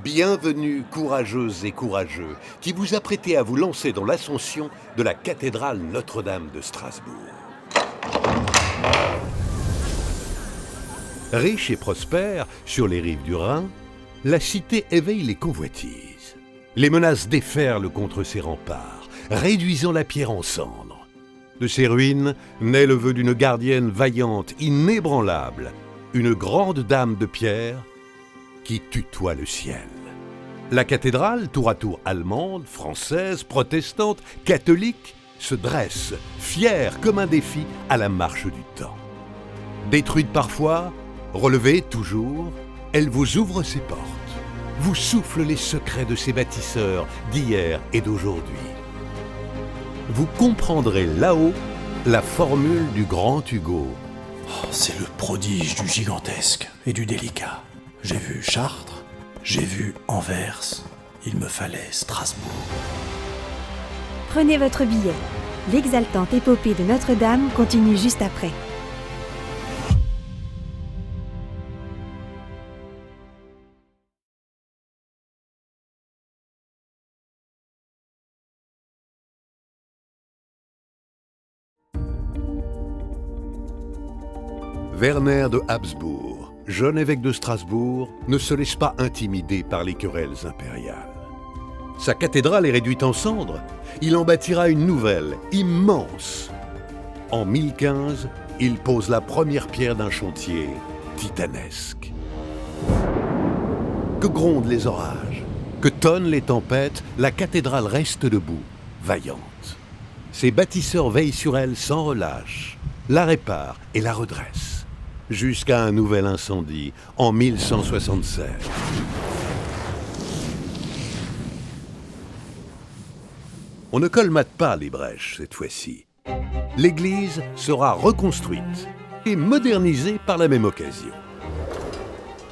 Bienvenue, courageuses et courageux, qui vous apprêtez à vous lancer dans l'ascension de la cathédrale Notre-Dame de Strasbourg. Riche et prospère, sur les rives du Rhin, la cité éveille les convoitises. Les menaces déferlent contre ses remparts, réduisant la pierre en cendres. De ces ruines naît le vœu d'une gardienne vaillante, inébranlable, une grande dame de pierre qui tutoie le ciel. La cathédrale, tour à tour allemande, française, protestante, catholique, se dresse, fière comme un défi à la marche du temps. Détruite parfois, relevée toujours, elle vous ouvre ses portes, vous souffle les secrets de ses bâtisseurs d'hier et d'aujourd'hui. Vous comprendrez là-haut la formule du grand Hugo. Oh, c'est le prodige du gigantesque et du délicat. J'ai vu Chartres, j'ai vu Anvers, il me fallait Strasbourg. Prenez votre billet. L'exaltante épopée de Notre-Dame continue juste après. Werner de Habsbourg, jeune évêque de Strasbourg, ne se laisse pas intimider par les querelles impériales. Sa cathédrale est réduite en cendres. Il en bâtira une nouvelle, immense. En 1015, il pose la première pierre d'un chantier titanesque. Que grondent les orages, que tonnent les tempêtes, la cathédrale reste debout, vaillante. Ses bâtisseurs veillent sur elle sans relâche, la réparent et la redressent. Jusqu'à un nouvel incendie, en 1176. On ne colmate pas les brèches cette fois-ci. L'église sera reconstruite et modernisée par la même occasion.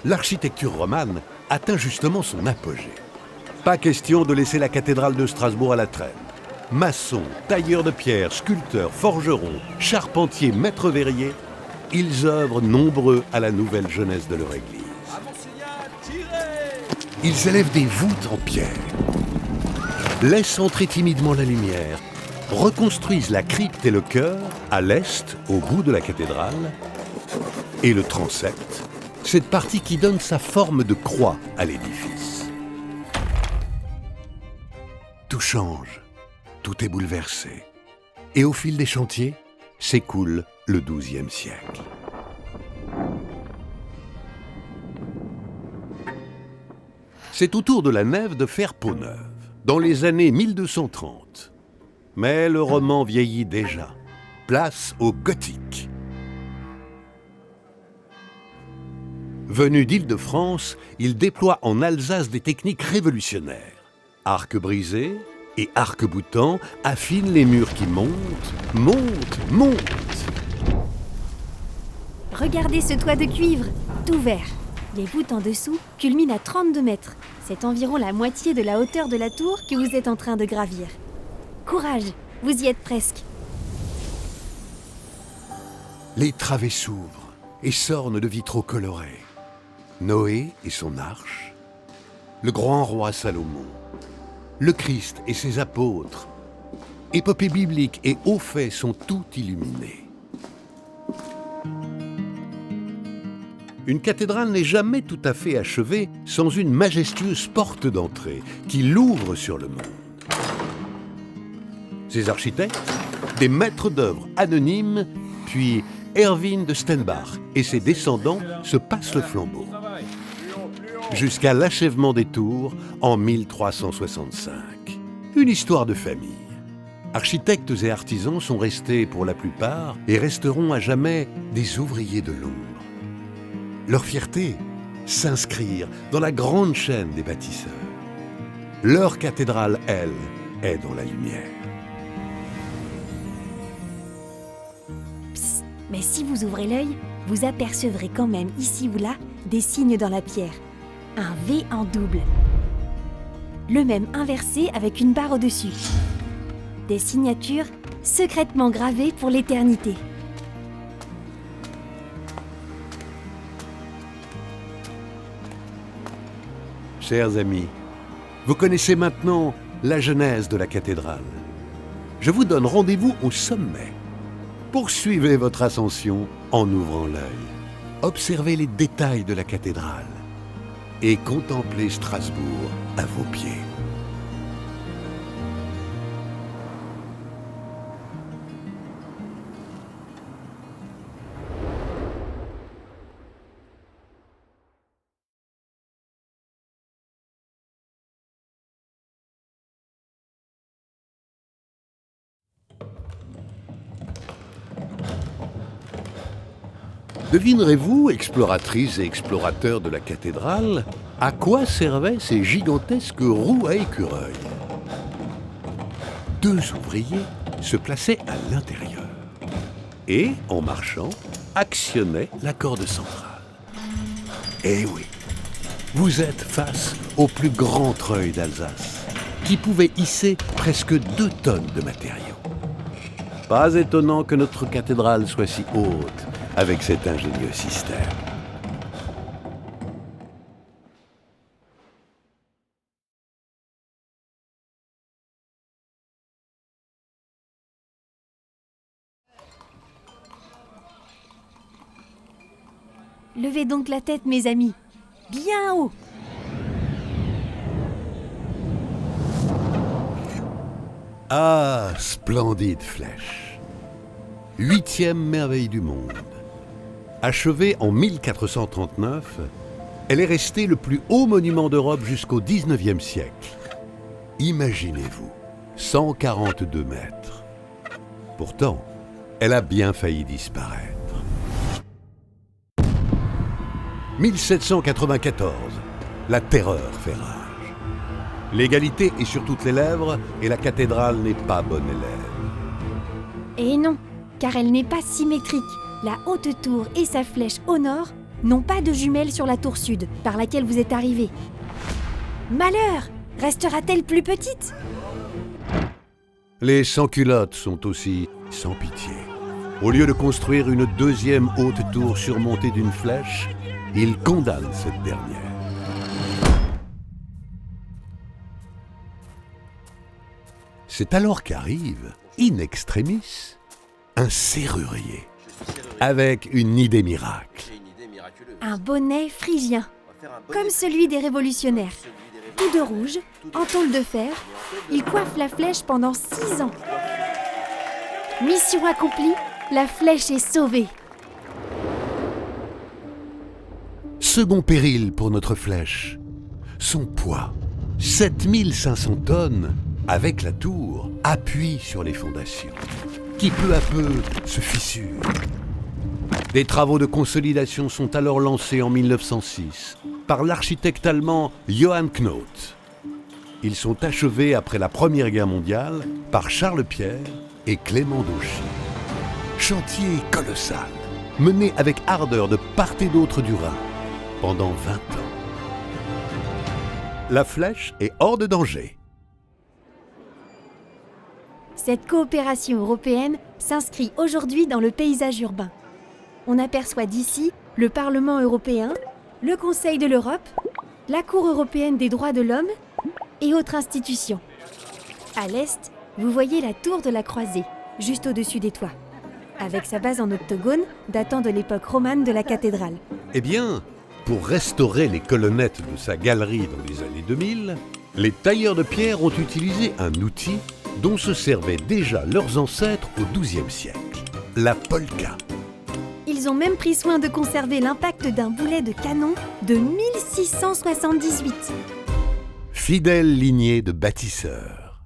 L'architecture romane atteint justement son apogée. Pas question de laisser la cathédrale de Strasbourg à la traîne. Maçons, tailleurs de pierre, sculpteurs, forgerons, charpentiers, maîtres verriers, ils œuvrent nombreux à la nouvelle jeunesse de leur église. Ils élèvent des voûtes en pierre, laissent entrer timidement la lumière, reconstruisent la crypte et le chœur à l'est, au bout de la cathédrale, et le transept, cette partie qui donne sa forme de croix à l'édifice. Tout change, tout est bouleversé, et au fil des chantiers s'écoule le XIIe siècle. C'est au tour de la nef de faire peau neuve, dans les années 1230. Mais le roman vieillit déjà. Place au gothique. Venu d'Île-de-France, il déploie en Alsace des techniques révolutionnaires. Arcs brisés et arcs-boutants affinent les murs qui montent. Regardez ce toit de cuivre, tout vert. Les voûtes en dessous culminent à 32 mètres. C'est environ la moitié de la hauteur de la tour que vous êtes en train de gravir. Courage, vous y êtes presque. Les travées s'ouvrent et s'ornent de vitraux colorés. Noé et son arche, le grand roi Salomon, le Christ et ses apôtres, épopées bibliques et hauts faits sont tout illuminés. Une cathédrale n'est jamais tout à fait achevée sans une majestueuse porte d'entrée qui l'ouvre sur le monde. Ses architectes, des maîtres d'œuvre anonymes, puis Erwin de Stenbach et ses descendants se passent le flambeau. Jusqu'à l'achèvement des tours en 1365. Une histoire de famille. Architectes et artisans sont restés pour la plupart et resteront à jamais des ouvriers de l'ombre. Leur fierté, s'inscrire dans la grande chaîne des bâtisseurs. Leur cathédrale, elle, est dans la lumière. Psst, mais si vous ouvrez l'œil, vous apercevrez quand même ici ou là des signes dans la pierre. Un V en double. Le même inversé avec une barre au-dessus. Des signatures secrètement gravées pour l'éternité. Chers amis, vous connaissez maintenant la genèse de la cathédrale. Je vous donne rendez-vous au sommet. Poursuivez votre ascension en ouvrant l'œil. Observez les détails de la cathédrale et contemplez Strasbourg à vos pieds. Devinerez-vous, exploratrices et explorateurs de la cathédrale, à quoi servaient ces gigantesques roues à écureuil? 2 ouvriers se plaçaient à l'intérieur et, en marchant, actionnaient la corde centrale. Eh oui, vous êtes face au plus grand treuil d'Alsace, qui pouvait hisser presque 2 tonnes de matériaux. Pas étonnant que notre cathédrale soit si haute, avec cet ingénieux système. Levez donc la tête, mes amis. Bien haut. Ah, splendide flèche. 8e merveille du monde. Achevée en 1439, elle est restée le plus haut monument d'Europe jusqu'au 19e siècle. Imaginez-vous, 142 mètres. Pourtant, elle a bien failli disparaître. 1794, la terreur fait rage. L'égalité est sur toutes les lèvres et la cathédrale n'est pas bonne élève. Et non, car elle n'est pas symétrique. La haute tour et sa flèche au nord n'ont pas de jumelles sur la tour sud, par laquelle vous êtes arrivés. Malheur! Restera-t-elle plus petite? Les sans-culottes sont aussi sans pitié. Au lieu de construire une 2e haute tour surmontée d'une flèche, ils condamnent cette dernière. C'est alors qu'arrive, in extremis, un serrurier, avec une idée miracle. Un bonnet phrygien, comme celui des révolutionnaires. Tout de rouge, en tôle de fer, il coiffe la flèche pendant 6 ans. Mission accomplie, la flèche est sauvée. Second péril pour notre flèche. Son poids, 7500 tonnes, avec la tour, appuie sur les fondations, qui peu à peu se fissurent. Des travaux de consolidation sont alors lancés en 1906 par l'architecte allemand Johann Knoth. Ils sont achevés après la Première Guerre mondiale par Charles Pierre et Clément Dauchy. Chantier colossal, mené avec ardeur de part et d'autre du Rhin pendant 20 ans. La flèche est hors de danger. Cette coopération européenne s'inscrit aujourd'hui dans le paysage urbain. On aperçoit d'ici le Parlement européen, le Conseil de l'Europe, la Cour européenne des droits de l'homme et autres institutions. À l'est, vous voyez la tour de la Croisée, juste au-dessus des toits, avec sa base en octogone datant de l'époque romane de la cathédrale. Eh bien, pour restaurer les colonnettes de sa galerie dans les années 2000, les tailleurs de pierre ont utilisé un outil dont se servaient déjà leurs ancêtres au XIIe siècle, la polka. Ils ont même pris soin de conserver l'impact d'un boulet de canon de 1678. Fidèle lignée de bâtisseurs.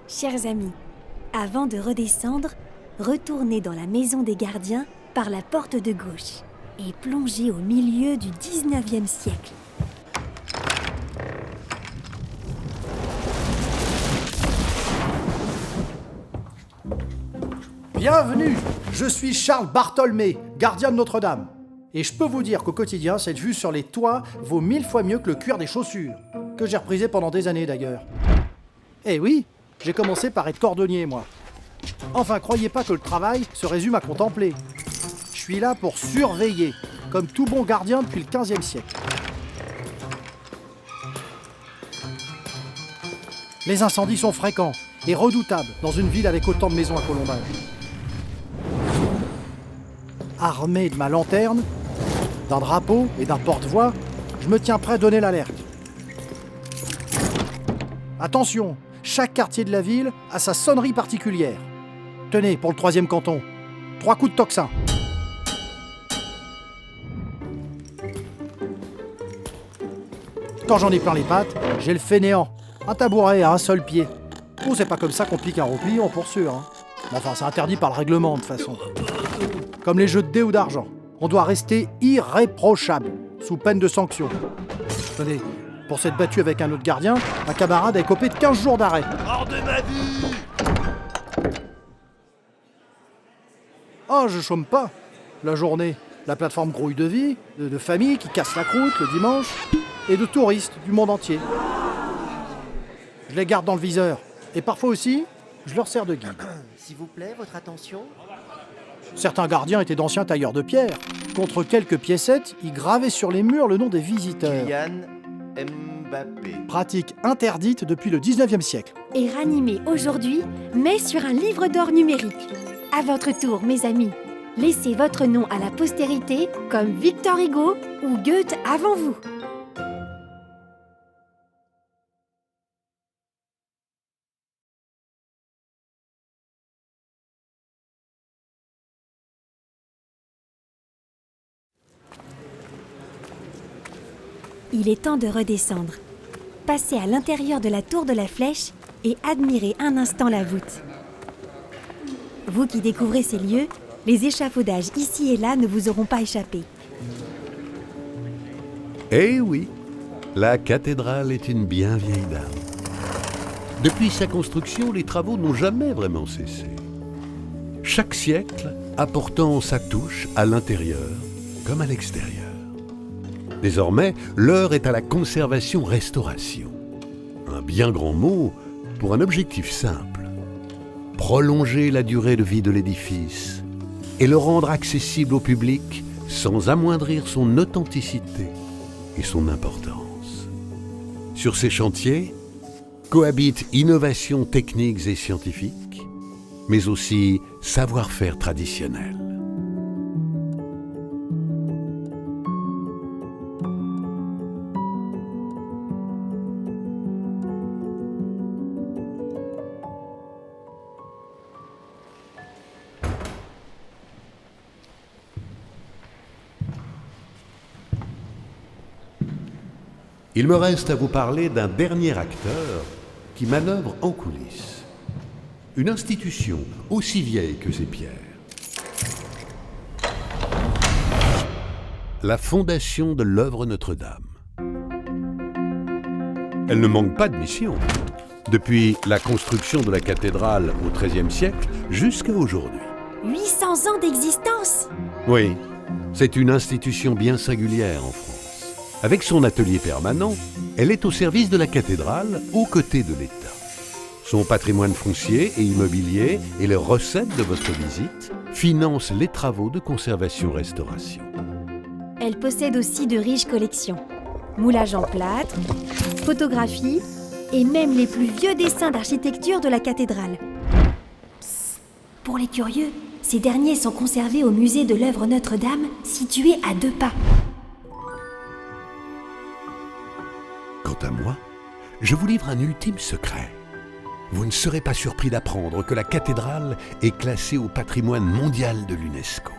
Chers amis, avant de redescendre, retournez dans la maison des gardiens par la porte de gauche et plongez au milieu du 19e siècle. Bienvenue, je suis Charles Bartholmé, gardien de Notre-Dame. Et je peux vous dire qu'au quotidien, cette vue sur les toits vaut 1000 fois mieux que le cuir des chaussures, que j'ai reprisé pendant des années d'ailleurs. Eh oui, J'ai commencé par être cordonnier, moi. Enfin, croyez pas que le travail se résume à contempler. Je suis là pour surveiller, comme tout bon gardien depuis le XVe siècle. Les incendies sont fréquents et redoutables dans une ville avec autant de maisons à colombage. Armé de ma lanterne, d'un drapeau et d'un porte-voix, je me tiens prêt à donner l'alerte. Attention, chaque quartier de la ville a sa sonnerie particulière. Tenez, pour le 3e canton, 3 coups de tocsin. Quand j'en ai plein les pattes, j'ai le fainéant. Un tabouret à un seul pied. Oh, c'est pas comme ça qu'on pique un roupillon, pour sûr. Hein. Mais enfin, c'est interdit par le règlement, de toute façon. Comme les jeux de dés ou d'argent. On doit rester irréprochable, sous peine de sanction. Tenez, pour s'être battu avec un autre gardien, un camarade a écopé de 15 jours d'arrêt. Hors de ma vue! Oh, je chôme pas. La journée, la plateforme grouille de vie, de familles qui cassent la croûte le dimanche, et de touristes du monde entier. Je les garde dans le viseur. Et parfois aussi, je leur sers de guide. S'il vous plaît, votre attention. Certains gardiens étaient d'anciens tailleurs de pierre. Contre quelques piécettes, ils gravaient sur les murs le nom des visiteurs. Kylian Mbappé. Pratique interdite depuis le 19e siècle. Et ranimé aujourd'hui, mais sur un livre d'or numérique. À votre tour, mes amis. Laissez votre nom à la postérité comme Victor Hugo ou Goethe avant vous. Il est temps de redescendre. Passez à l'intérieur de la tour de la Flèche et admirez un instant la voûte. Vous qui découvrez ces lieux, les échafaudages ici et là ne vous auront pas échappé. Eh oui, la cathédrale est une bien vieille dame. Depuis sa construction, les travaux n'ont jamais vraiment cessé. Chaque siècle apportant sa touche à l'intérieur comme à l'extérieur. Désormais, l'heure est à la conservation-restauration. Un bien grand mot pour un objectif simple. Prolonger la durée de vie de l'édifice et le rendre accessible au public sans amoindrir son authenticité et son importance. Sur ces chantiers, cohabitent innovations techniques et scientifiques, mais aussi savoir-faire traditionnel. Il me reste à vous parler d'un dernier acteur qui manœuvre en coulisses. Une institution aussi vieille que ses pierres. La fondation de l'œuvre Notre-Dame. Elle ne manque pas de mission, depuis la construction de la cathédrale au XIIIe siècle jusqu'à aujourd'hui. 800 ans d'existence! Oui, c'est une institution bien singulière en France. Avec son atelier permanent, elle est au service de la cathédrale aux côtés de l'État. Son patrimoine foncier et immobilier et les recettes de votre visite financent les travaux de conservation-restauration. Elle possède aussi de riches collections. Moulage en plâtre, photographies et même les plus vieux dessins d'architecture de la cathédrale. Psst, pour les curieux, ces derniers sont conservés au musée de l'œuvre Notre-Dame, situé à 2 pas. Quant à moi, je vous livre un ultime secret. Vous ne serez pas surpris d'apprendre que la cathédrale est classée au patrimoine mondial de l'UNESCO.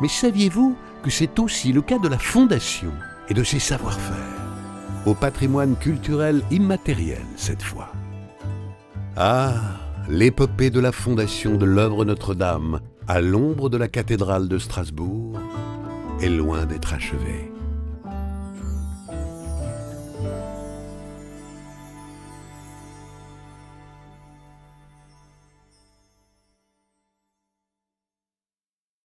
Mais saviez-vous que c'est aussi le cas de la fondation et de ses savoir-faire, au patrimoine culturel immatériel cette fois. Ah, l'épopée de la fondation de l'œuvre Notre-Dame, à l'ombre de la cathédrale de Strasbourg, est loin d'être achevée.